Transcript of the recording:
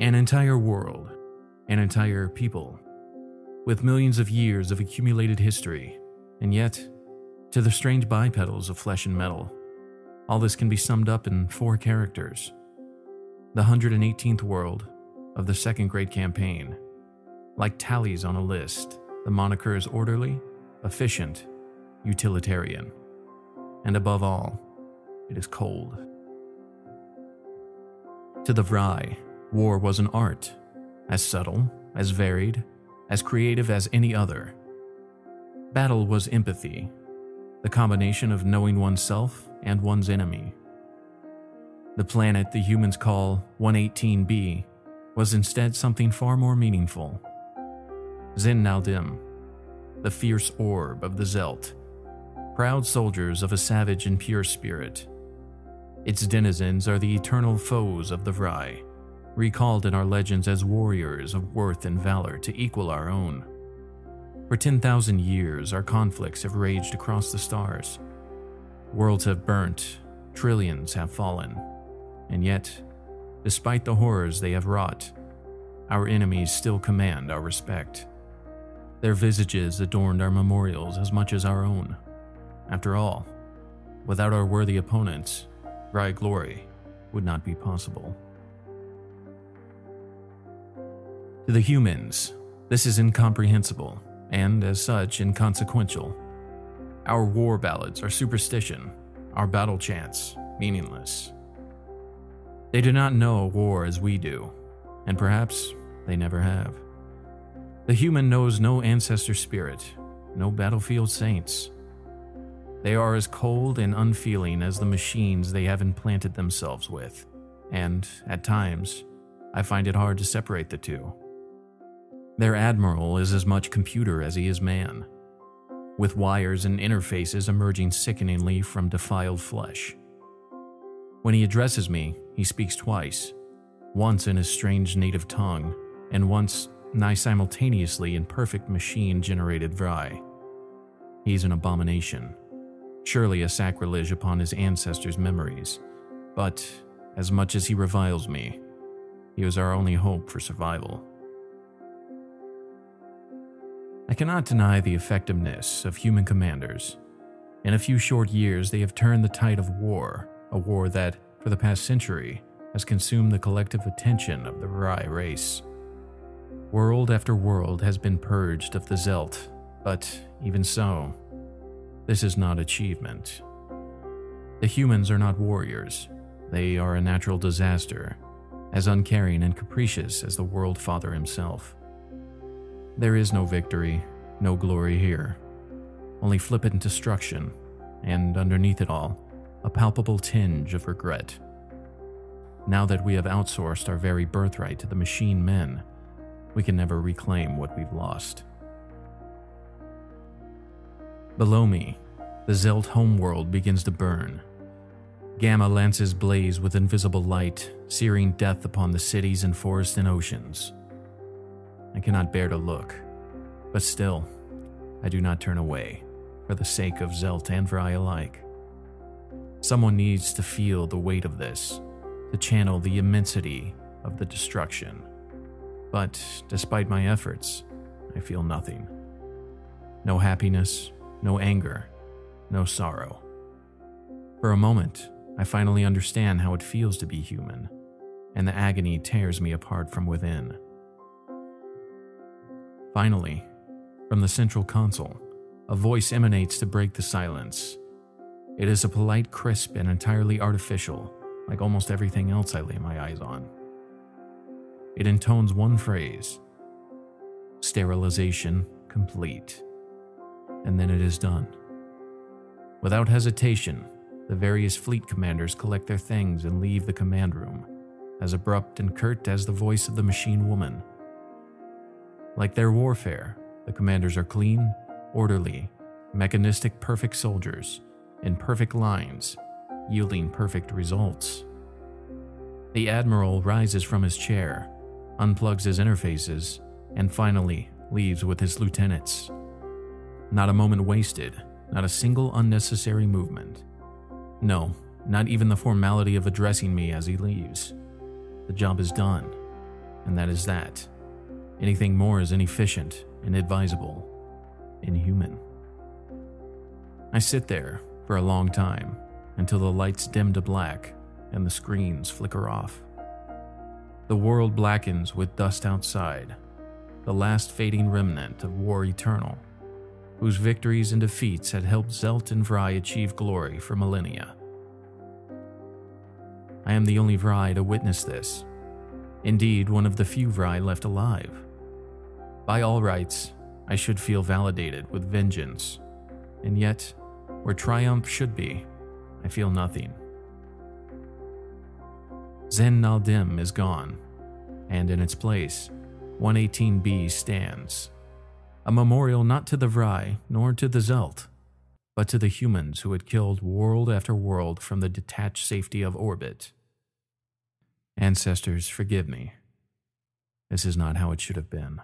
An entire world, an entire people, with millions of years of accumulated history, and yet, to the strange bipedals of flesh and metal, all this can be summed up in 4 characters. The 118th world of the Second Great Campaign. Like tallies on a list, the moniker is orderly, efficient, utilitarian, and above all, it is cold. To the Vry, war was an art, as subtle, as varied, as creative as any other. Battle was empathy, the combination of knowing oneself and one's enemy. The planet the humans call 118b was instead something far more meaningful. Zin Naldim, the fierce orb of the Zelt, proud soldiers of a savage and pure spirit. Its denizens are the eternal foes of the Vry, recalled in our legends as warriors of worth and valor to equal our own. For 10,000 years, our conflicts have raged across the stars. Worlds have burnt, trillions have fallen, and yet, despite the horrors they have wrought, our enemies still command our respect. Their visages adorned our memorials as much as our own. After all, without our worthy opponents, Vry glory would not be possible. To the humans, this is incomprehensible, and as such, inconsequential. Our war ballads are superstition, our battle chants meaningless. They do not know war as we do, and perhaps they never have. The human knows no ancestor spirit, no battlefield saints. They are as cold and unfeeling as the machines they have implanted themselves with, and, at times, I find it hard to separate the two. Their admiral is as much computer as he is man, with wires and interfaces emerging sickeningly from defiled flesh. When he addresses me, he speaks twice, once in his strange native tongue, and once nigh simultaneously in perfect machine-generated Vry. He's an abomination, surely a sacrilege upon his ancestors' memories, but as much as he reviles me, he was our only hope for survival. I cannot deny the effectiveness of human commanders. In a few short years, they have turned the tide of war, a war that, for the past century, has consumed the collective attention of the Vry race. World after world has been purged of the Zelt, but even so, this is not achievement. The humans are not warriors. They are a natural disaster, as uncaring and capricious as the World Father himself. There is no victory, no glory here, only flippant destruction, and underneath it all, a palpable tinge of regret. Now that we have outsourced our very birthright to the machine men, we can never reclaim what we've lost. Below me, the Zelt homeworld begins to burn. Gamma lances blaze with invisible light, searing death upon the cities and forests and oceans. I cannot bear to look, but still, I do not turn away, for the sake of Zelt and Vry alike. Someone needs to feel the weight of this, to channel the immensity of the destruction. But despite my efforts, I feel nothing. No happiness, no anger, no sorrow. For a moment, I finally understand how it feels to be human, and the agony tears me apart from within. Finally, from the central console, a voice emanates to break the silence. It is a polite, crisp, and entirely artificial, like almost everything else I lay my eyes on. It intones one phrase: sterilization complete. And then it is done. Without hesitation, the various fleet commanders collect their things and leave the command room, as abrupt and curt as the voice of the machine woman. Like their warfare, the commanders are clean, orderly, mechanistic perfect soldiers, in perfect lines, yielding perfect results. The admiral rises from his chair, unplugs his interfaces, and finally leaves with his lieutenants. Not a moment wasted, not a single unnecessary movement. No, not even the formality of addressing me as he leaves. The job is done. and that is that. Anything more is inefficient, inadvisable, inhuman. I sit there for a long time until the lights dim to black and the screens flicker off. The world blackens with dust outside, the last fading remnant of war eternal, whose victories and defeats had helped Zelt and Vry achieve glory for millennia. I am the only Vry to witness this. Indeed, one of the few Vry left alive. By all rights, I should feel validated with vengeance, and yet, where triumph should be, I feel nothing. Zen Naldim is gone, and in its place, 118B stands. A memorial not to the Vry nor to the Zelt, but to the humans who had killed world after world from the detached safety of orbit. Ancestors, forgive me. This is not how it should have been.